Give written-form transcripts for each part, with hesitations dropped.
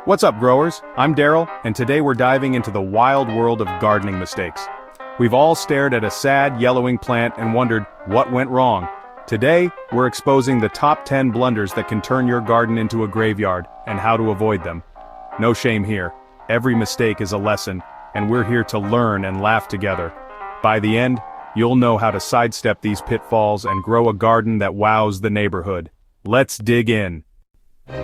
What's up, growers? I'm Daryl, and today we're diving into the wild world of gardening mistakes. We've all stared at a sad, yellowing plant and wondered, what went wrong? Today, we're exposing the top 10 blunders that can turn your garden into a graveyard, and how to avoid them. No shame here. Every mistake is a lesson, and we're here to learn and laugh together. By the end, you'll know how to sidestep these pitfalls and grow a garden that wows the neighborhood. Let's dig in.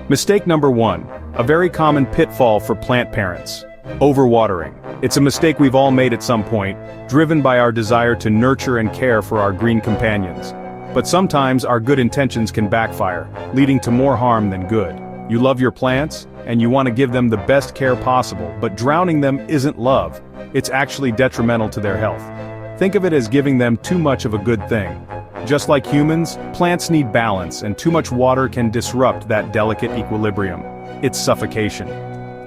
Mistake number 1, a very common pitfall for plant parents. Overwatering. It's a mistake we've all made at some point, driven by our desire to nurture and care for our green companions. But sometimes our good intentions can backfire, leading to more harm than good. You love your plants, and you want to give them the best care possible, but drowning them isn't love. It's actually detrimental to their health. Think of it as giving them too much of a good thing. Just like humans, plants need balance, and too much water can disrupt that delicate equilibrium. It's suffocation.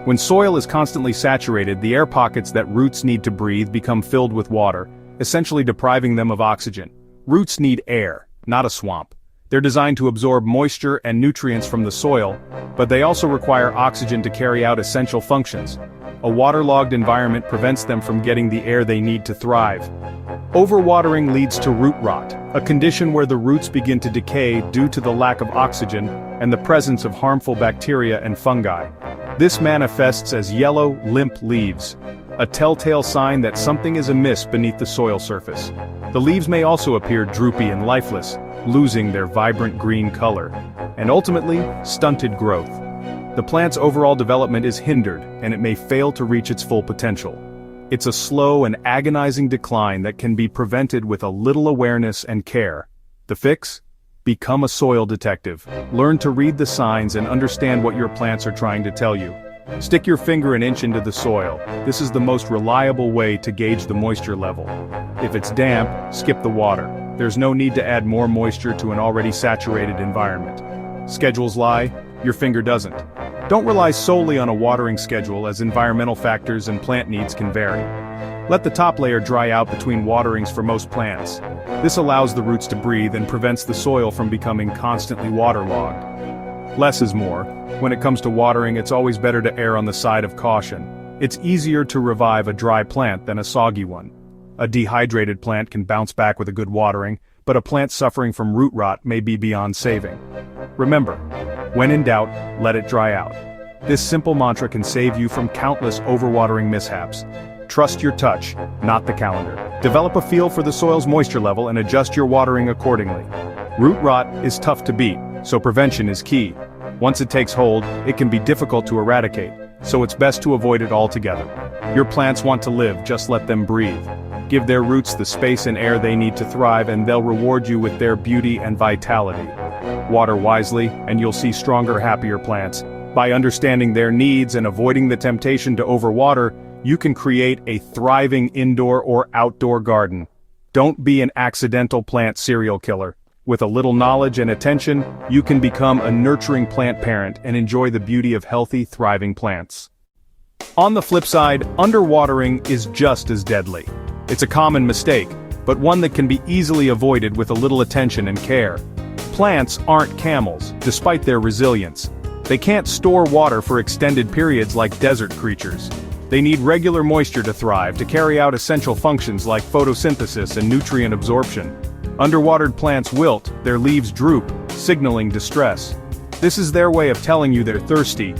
When soil is constantly saturated, the air pockets that roots need to breathe become filled with water, essentially depriving them of oxygen. Roots need air, not a swamp. They're designed to absorb moisture and nutrients from the soil, but they also require oxygen to carry out essential functions. A waterlogged environment prevents them from getting the air they need to thrive. Overwatering leads to root rot, a condition where the roots begin to decay due to the lack of oxygen and the presence of harmful bacteria and fungi. This manifests as yellow, limp leaves, a telltale sign that something is amiss beneath the soil surface. The leaves may also appear droopy and lifeless, losing their vibrant green color, and ultimately, stunted growth. The plant's overall development is hindered, and it may fail to reach its full potential. It's a slow and agonizing decline that can be prevented with a little awareness and care. The fix? Become a soil detective. Learn to read the signs and understand what your plants are trying to tell you. Stick your finger an inch into the soil. This is the most reliable way to gauge the moisture level. If it's damp, skip the water. There's no need to add more moisture to an already saturated environment. Schedules lie, your finger doesn't. Don't rely solely on a watering schedule, as environmental factors and plant needs can vary. Let the top layer dry out between waterings for most plants. This allows the roots to breathe and prevents the soil from becoming constantly waterlogged. Less is more. When it comes to watering, it's always better to err on the side of caution. It's easier to revive a dry plant than a soggy one. A dehydrated plant can bounce back with a good watering, but a plant suffering from root rot may be beyond saving. Remember, when in doubt, let it dry out. This simple mantra can save you from countless overwatering mishaps. Trust your touch, not the calendar. Develop a feel for the soil's moisture level and adjust your watering accordingly. Root rot is tough to beat, so prevention is key. Once it takes hold, it can be difficult to eradicate, so it's best to avoid it altogether. Your plants want to live, just let them breathe. Give their roots the space and air they need to thrive, and they'll reward you with their beauty and vitality. Water wisely, and you'll see stronger, happier plants. By understanding their needs and avoiding the temptation to overwater, you can create a thriving indoor or outdoor garden. Don't be an accidental plant serial killer. With a little knowledge and attention, you can become a nurturing plant parent and enjoy the beauty of healthy, thriving plants. On the flip side, underwatering is just as deadly. It's a common mistake, but one that can be easily avoided with a little attention and care. Plants aren't camels, despite their resilience. They can't store water for extended periods like desert creatures. They need regular moisture to thrive, to carry out essential functions like photosynthesis and nutrient absorption. Underwatered plants wilt, their leaves droop, signaling distress. This is their way of telling you they're thirsty.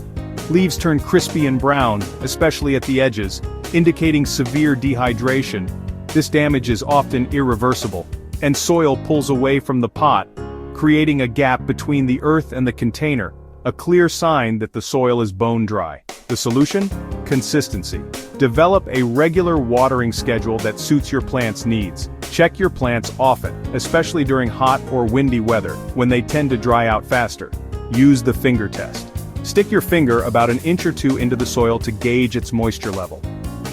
Leaves turn crispy and brown, especially at the edges, indicating severe dehydration. This damage is often irreversible, and soil pulls away from the pot, creating a gap between the earth and the container, a clear sign that the soil is bone dry. The solution? Consistency. Develop a regular watering schedule that suits your plant's needs. Check your plants often, especially during hot or windy weather, when they tend to dry out faster. Use the finger test. Stick your finger about an inch or two into the soil to gauge its moisture level.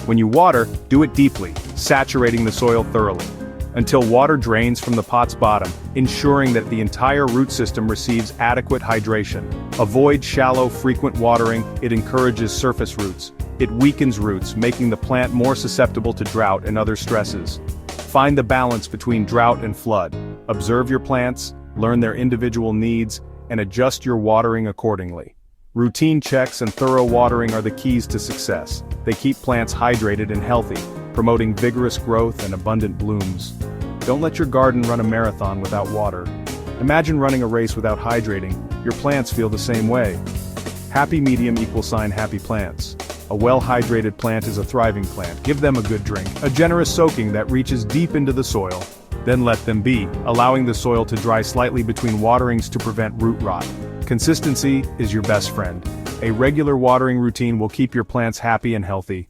When you water, do it deeply, saturating the soil thoroughly, until water drains from the pot's bottom, ensuring that the entire root system receives adequate hydration. Avoid shallow, frequent watering. It encourages surface roots. It weakens roots, making the plant more susceptible to drought and other stresses. Find the balance between drought and flood. Observe your plants, learn their individual needs, and adjust your watering accordingly. Routine checks and thorough watering are the keys to success. They keep plants hydrated and healthy, promoting vigorous growth and abundant blooms. Don't let your garden run a marathon without water. Imagine running a race without hydrating. Your plants feel the same way. Happy medium =, happy plants. A well-hydrated plant is a thriving plant. Give them a good drink, a generous soaking that reaches deep into the soil. Then let them be, allowing the soil to dry slightly between waterings to prevent root rot. Consistency is your best friend. A regular watering routine will keep your plants happy and healthy.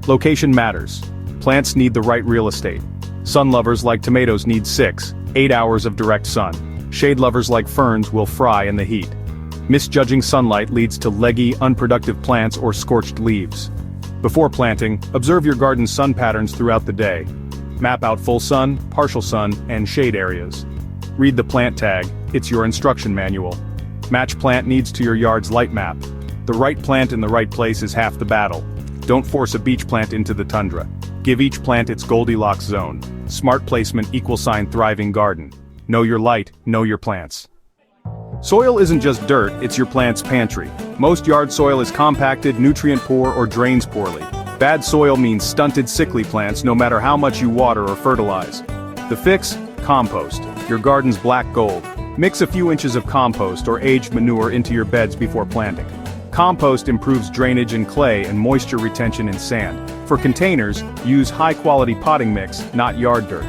Location matters. Plants need the right real estate. Sun lovers like tomatoes need 6–8 hours of direct sun. Shade lovers like ferns will fry in the heat. Misjudging sunlight leads to leggy, unproductive plants or scorched leaves. Before planting, observe your garden's sun patterns throughout the day. Map out full sun, partial sun, and shade areas. Read the plant tag, it's your instruction manual. Match plant needs to your yard's light map. The right plant in the right place is half the battle. Don't force a beach plant into the tundra. Give each plant its Goldilocks zone. Smart placement =, thriving garden. Know your light, know your plants. Soil isn't just dirt, it's your plant's pantry. Most yard soil is compacted, nutrient poor, or drains poorly. Bad soil means stunted, sickly plants no matter how much you water or fertilize. The fix? Compost. Your garden's black gold. Mix a few inches of compost or aged manure into your beds before planting. Compost improves drainage in clay and moisture retention in sand. For containers, use high-quality potting mix, not yard dirt.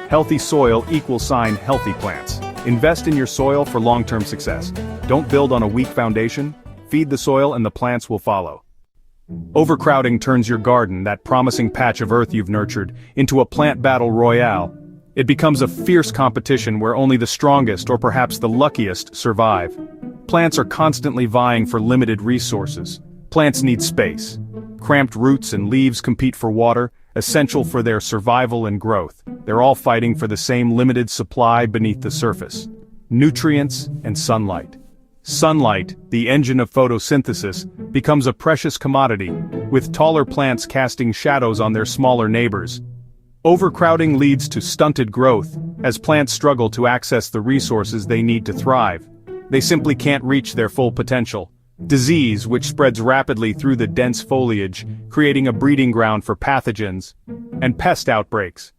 Healthy soil =, healthy plants. Invest in your soil for long-term success. Don't build on a weak foundation. Feed the soil and the plants will follow. Overcrowding turns your garden, that promising patch of earth you've nurtured, into a plant battle royale. It becomes a fierce competition where only the strongest or perhaps the luckiest survive. Plants are constantly vying for limited resources. Plants need space. Cramped roots and leaves compete for water, essential for their survival and growth. They're all fighting for the same limited supply beneath the surface: nutrients and sunlight. Sunlight, the engine of photosynthesis, becomes a precious commodity, with taller plants casting shadows on their smaller neighbors. Overcrowding leads to stunted growth, as plants struggle to access the resources they need to thrive. They simply can't reach their full potential. Disease, which spreads rapidly through the dense foliage, creating a breeding ground for pathogens. And pest outbreaks.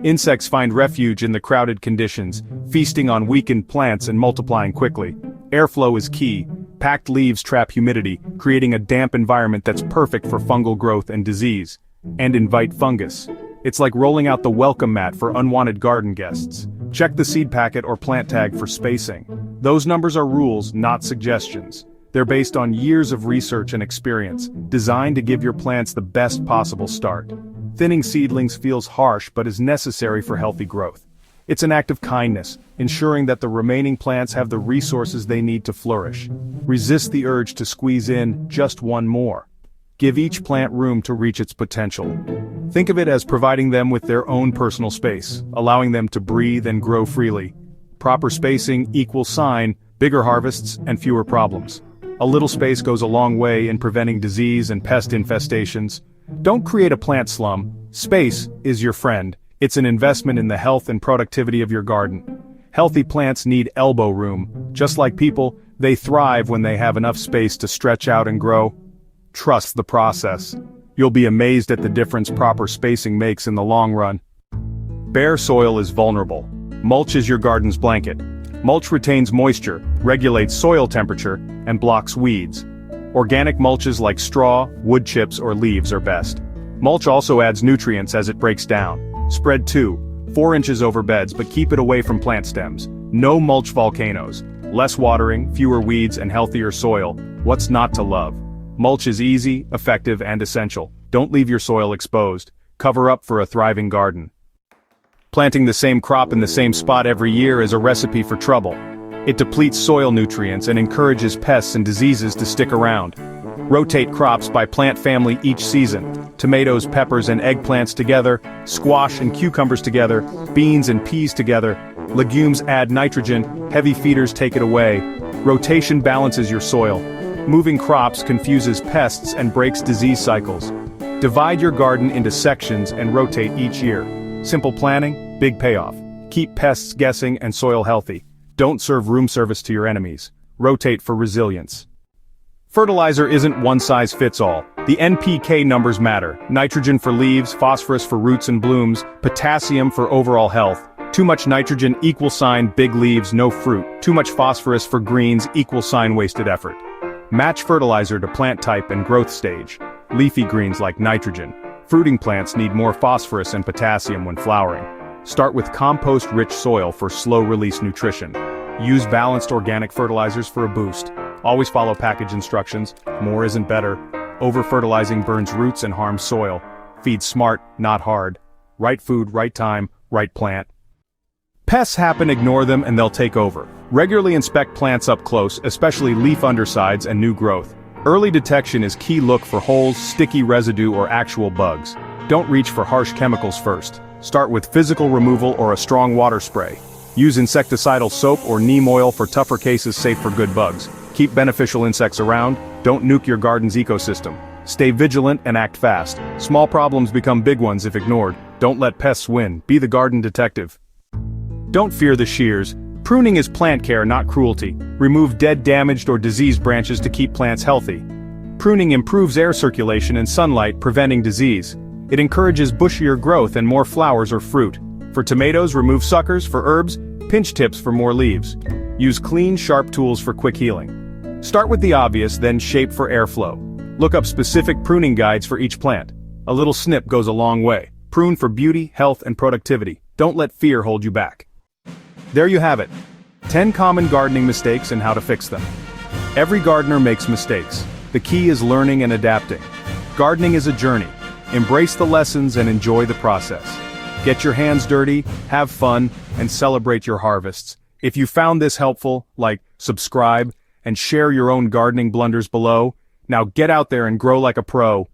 Insects find refuge in the crowded conditions, feasting on weakened plants and multiplying quickly. Airflow is key. Packed leaves trap humidity, creating a damp environment that's perfect for fungal growth and disease. And invite fungus. It's like rolling out the welcome mat for unwanted garden guests. Check the seed packet or plant tag for spacing. Those numbers are rules, not suggestions. They're based on years of research and experience, designed to give your plants the best possible start. Thinning seedlings feels harsh but is necessary for healthy growth. It's an act of kindness, ensuring that the remaining plants have the resources they need to flourish. Resist the urge to squeeze in just one more. Give each plant room to reach its potential. Think of it as providing them with their own personal space, allowing them to breathe and grow freely. Proper spacing =, bigger harvests and fewer problems. A little space goes a long way in preventing disease and pest infestations. Don't create a plant slum. Space is your friend. It's an investment in the health and productivity of your garden. Healthy plants need elbow room. Just like people, they thrive when they have enough space to stretch out and grow. Trust the process. You'll be amazed at the difference proper spacing makes in the long run. Bare soil is vulnerable. Mulch is your garden's blanket. Mulch retains moisture, regulates soil temperature, and blocks weeds. Organic mulches like straw, wood chips, or leaves are best. Mulch also adds nutrients as it breaks down. Spread 2–4 inches over beds, but keep it away from plant stems. No mulch volcanoes. Less watering, fewer weeds, and healthier soil. What's not to love? Mulch is easy, effective, and essential. Don't leave your soil exposed. Cover up for a thriving garden. Planting the same crop in the same spot every year is a recipe for trouble. It depletes soil nutrients and encourages pests and diseases to stick around. Rotate crops by plant family each season. Tomatoes, peppers, and eggplants together, squash and cucumbers together, beans and peas together. Legumes add nitrogen, heavy feeders take it away. Rotation balances your soil. Moving crops confuses pests and breaks disease cycles. Divide your garden into sections and rotate each year. Simple planning, big payoff. Keep pests guessing and soil healthy. Don't serve room service to your enemies. Rotate for resilience. Fertilizer isn't one size fits all. The NPK numbers matter. Nitrogen for leaves, phosphorus for roots and blooms, potassium for overall health. Too much nitrogen =, big leaves, no fruit. Too much phosphorus for greens =, wasted effort. Match fertilizer to plant type and growth stage. Leafy greens like nitrogen. Fruiting plants need more phosphorus and potassium when flowering. Start with compost-rich soil for slow-release nutrition. Use balanced organic fertilizers for a boost. Always follow package instructions. More isn't better. Over-fertilizing burns roots and harms soil. Feed smart, not hard. Right food, right time, right plant. Pests happen, ignore them, and they'll take over. Regularly inspect plants up close, especially leaf undersides and new growth. Early detection is key. Look for holes, sticky residue, or actual bugs. Don't reach for harsh chemicals first. Start with physical removal or a strong water spray. Use insecticidal soap or neem oil for tougher cases, safe for good bugs. Keep beneficial insects around. Don't nuke your garden's ecosystem. Stay vigilant and act fast. Small problems become big ones if ignored. Don't let pests win. Be the garden detective. Don't fear the shears. Pruning is plant care, not cruelty. Remove dead, damaged, or diseased branches to keep plants healthy. Pruning improves air circulation and sunlight, preventing disease. It encourages bushier growth and more flowers or fruit. For tomatoes, remove suckers. For herbs, pinch tips for more leaves. Use clean, sharp tools for quick healing. Start with the obvious, then shape for airflow. Look up specific pruning guides for each plant. A little snip goes a long way. Prune for beauty, health, and productivity. Don't let fear hold you back. There you have it. 10 common gardening mistakes and how to fix them. Every gardener makes mistakes. The key is learning and adapting. Gardening is a journey. Embrace the lessons and enjoy the process. Get your hands dirty, have fun, and celebrate your harvests. If you found this helpful, like, subscribe, and share your own gardening blunders below. Now get out there and grow like a pro.